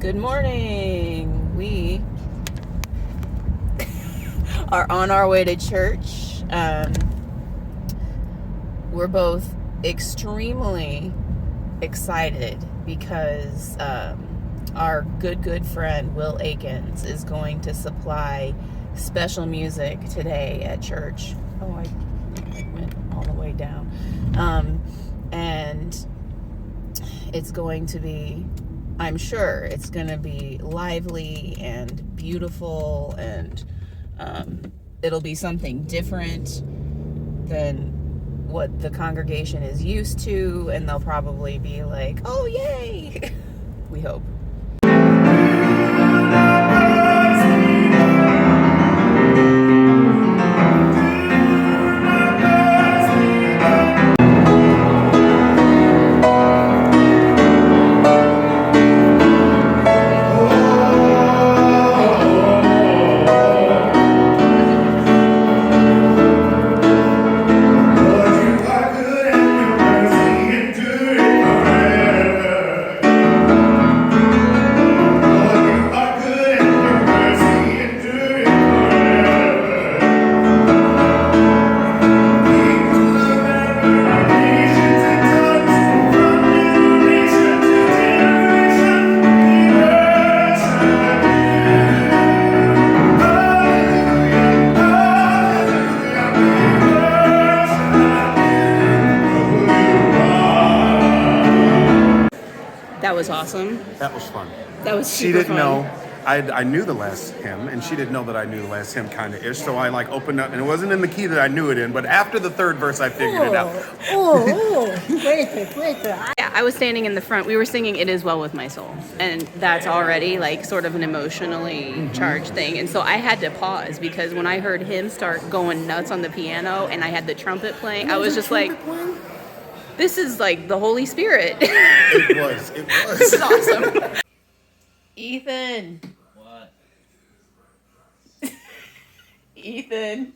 Good morning. We are on our way to church. We're both extremely excited because our good friend Will Akins is going to supply special music today at church. Oh, I went all the way down. And it's going to be, I'm sure it's going to be lively and beautiful, and it'll be something different than what the congregation is used to, and they'll probably be like, oh, yay! We hope. That was awesome. That was fun. That was super She didn't fun. know. I knew the last hymn, and she didn't know that I knew the last hymn kind of ish. So I opened up, and it wasn't in the key that I knew it in, but after the third verse, I figured it out. Great. Yeah, I was standing in the front. We were singing "It Is Well With My Soul," and that's already like sort of an emotionally charged thing. And so I had to pause because when I heard him start going nuts on the piano, and I had the trumpet playing, I was just like, "This is like the Holy Spirit." It was. This is awesome. Ethan. What? Ethan.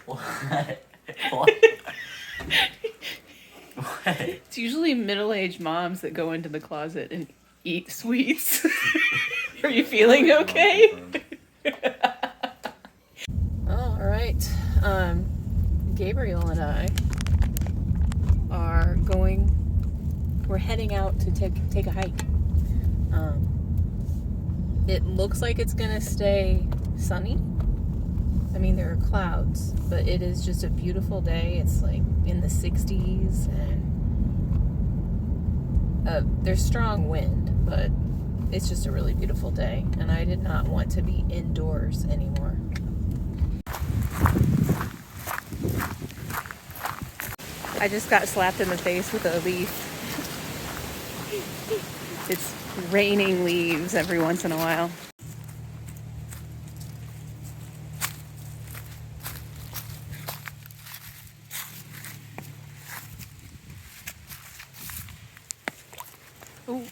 What? What? It's usually middle-aged moms that go into the closet and eat sweets. Are you feeling okay? All right. Gabriel and I are we're heading out to take a hike. It looks like it's gonna stay sunny. I mean, there are clouds, but it is just a beautiful day. It's like in the 60s, and there's strong wind, but it's just a really beautiful day, and I did not want to be indoors anymore. I just got slapped in the face with a leaf. It's raining leaves every once in a while. Ooh.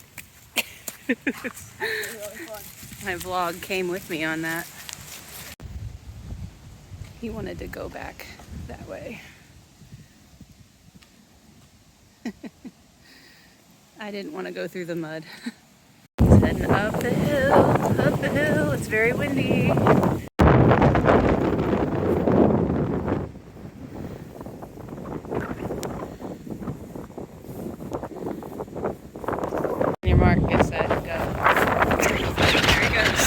My vlog came with me on that. He wanted to go back that way. I didn't want to go through the mud. He's heading up the hill. It's very windy. Your mark, get set, go. There he goes.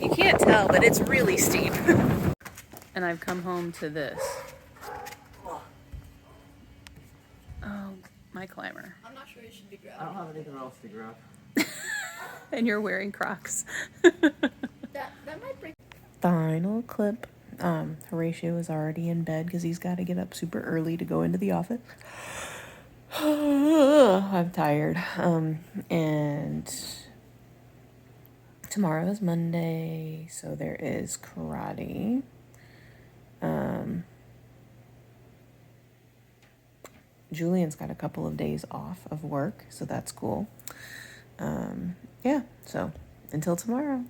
You can't tell, but it's really steep. And I've come home to this. Oh, my climber. I'm not sure you should be grabbing. I don't have anything else to grab. And you're wearing Crocs. That might break. Final clip. Horatio is already in bed because he's got to get up super early to go into the office. I'm tired. And tomorrow is Monday, so there is karate. Julian's got a couple of days off of work, so that's cool. Yeah, so until tomorrow.